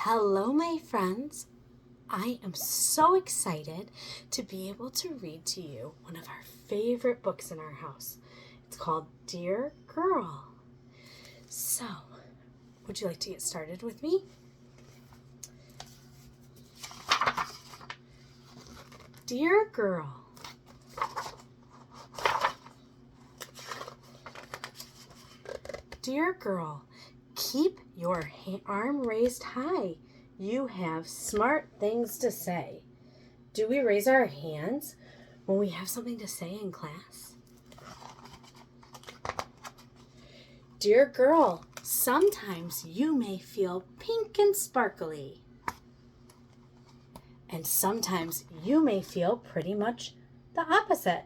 Hello, my friends. I am so excited to be able to read to you one of our favorite books in our house. It's called Dear Girl. So, would you like to get started with me? Dear Girl. Dear girl, keep your arm raised high. You have smart things to say. Do we raise our hands when we have something to say in class? Dear girl, sometimes you may feel pink and sparkly. And sometimes you may feel pretty much the opposite.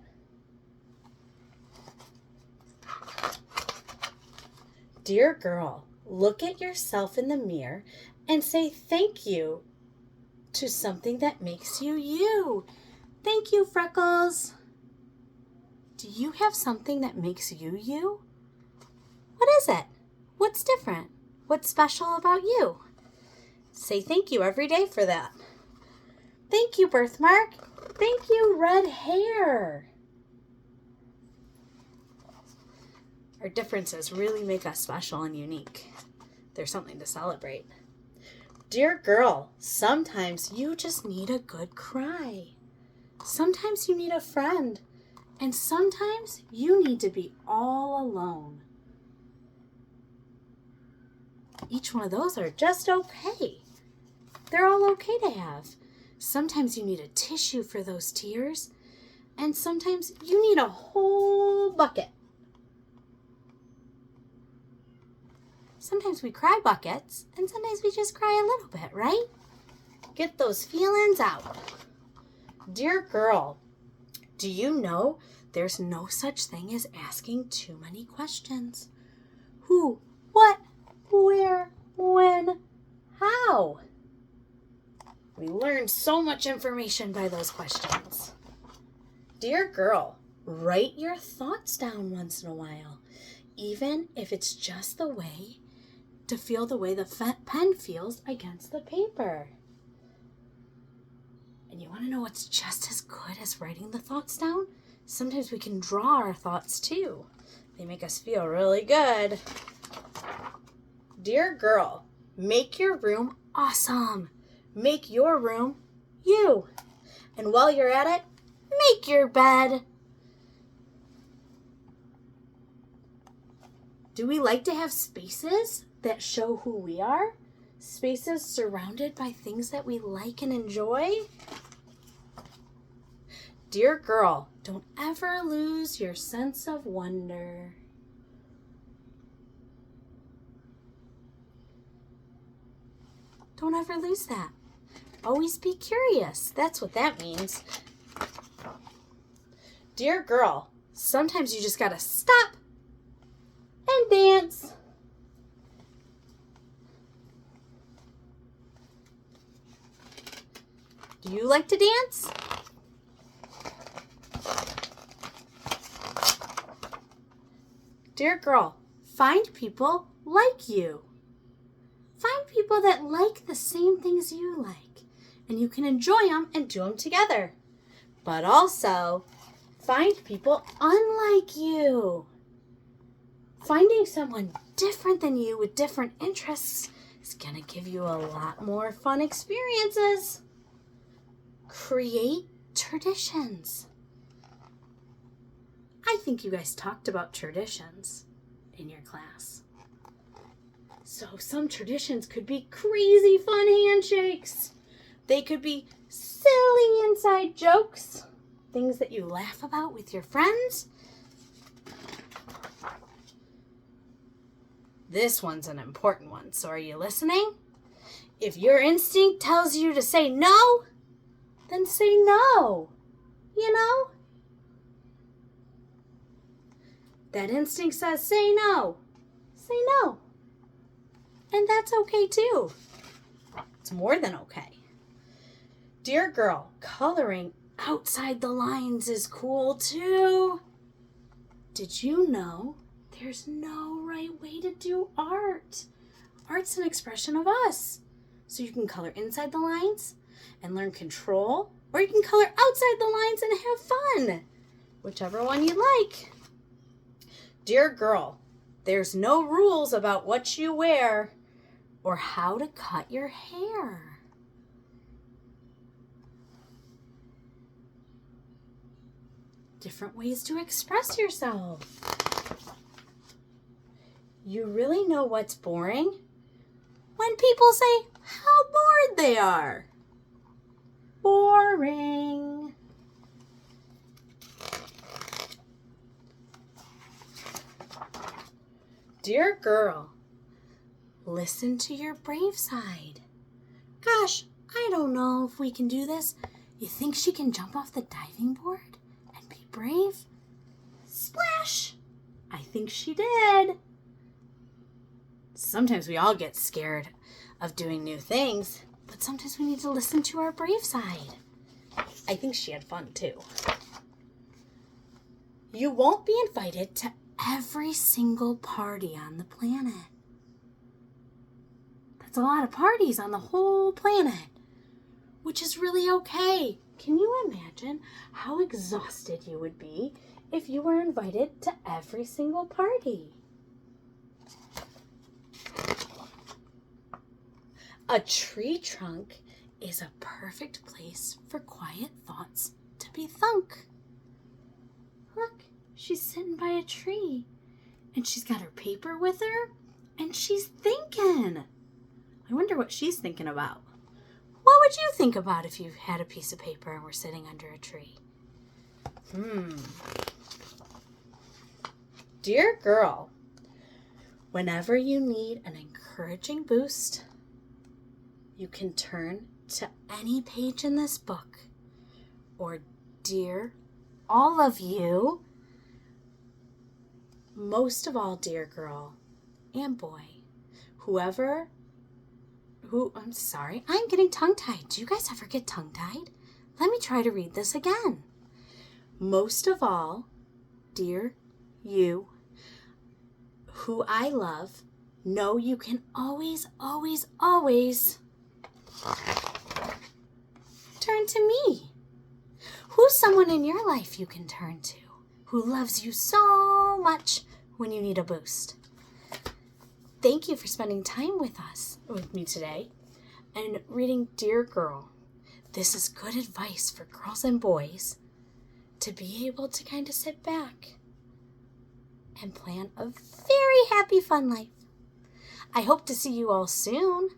Dear girl, look at yourself in the mirror and say thank you to something that makes you you. Thank you, Freckles. Do you have something that makes you you? What is it? What's different? What's special about you? Say thank you every day for that. Thank you, birthmark. Thank you, red hair. Our differences really make us special and unique. There's something to celebrate. Dear girl, sometimes you just need a good cry. Sometimes you need a friend. And sometimes you need to be all alone. Each one of those are just okay. They're all okay to have. Sometimes you need a tissue for those tears. And sometimes you need a whole bucket. Sometimes we cry buckets, and sometimes we just cry a little bit, right? Get those feelings out. Dear girl, do you know there's no such thing as asking too many questions? Who, what, where, when, how? We learn so much information by those questions. Dear girl, write your thoughts down once in a while, even if it's just the way to feel the way the pen feels against the paper. And you want to know what's just as good as writing the thoughts down? Sometimes we can draw our thoughts too. They make us feel really good. Dear girl, make your room awesome. Make your room you. And while you're at it, make your bed. Do we like to have spaces that show who we are? Spaces surrounded by things that we like and enjoy? Dear girl, don't ever lose your sense of wonder. Don't ever lose that. Always be curious. That's what that means. Dear girl, sometimes you just gotta stop and dance. Do you like to dance? Dear girl, find people like you. Find people that like the same things you like, and you can enjoy them and do them together. But also, find people unlike you. Finding someone different than you with different interests is going to give you a lot more fun experiences. Create traditions. I think you guys talked about traditions in your class. So some traditions could be crazy fun handshakes. They could be silly inside jokes, things that you laugh about with your friends. This one's an important one, so are you listening? If your instinct tells you to say no, then say no, you know? That instinct says say no. Say no. And that's okay too. It's more than okay. Dear girl, coloring outside the lines is cool too. Did you know there's no right way to do art? Art's an expression of us. So you can color inside the lines and learn control, or you can color outside the lines and have fun. Whichever one you like. Dear girl, there's no rules about what you wear or how to cut your hair. Different ways to express yourself. You really know what's boring? When people say how bored they are. Boring. Dear girl, listen to your brave side. Gosh, I don't know if we can do this. You think she can jump off the diving board and be brave? Splash! I think she did. Sometimes we all get scared of doing new things, but sometimes we need to listen to our brave side. I think she had fun too. You won't be invited to every single party on the planet. That's a lot of parties on the whole planet, which is really okay. Can you imagine how exhausted you would be if you were invited to every single party? A tree trunk is a perfect place for quiet thoughts to be thunk. Look, she's sitting by a tree, and she's got her paper with her, and she's thinking. I wonder what she's thinking about. What would you think about if you had a piece of paper and were sitting under a tree? Dear girl, whenever you need an encouraging boost, you can turn to any page in this book. Or dear all of you, most of all, dear girl and boy, I'm getting tongue-tied. Do you guys ever get tongue-tied? Let me try to read this again. Most of all, dear you, who I love, know you can always, always, always turn to me. Who's someone in your life you can turn to who loves you so much when you need a boost? Thank you for spending time with me today and reading Dear Girl. This is good advice for girls and boys to be able to kind of sit back and plan a very happy, fun life. I hope to see you all soon.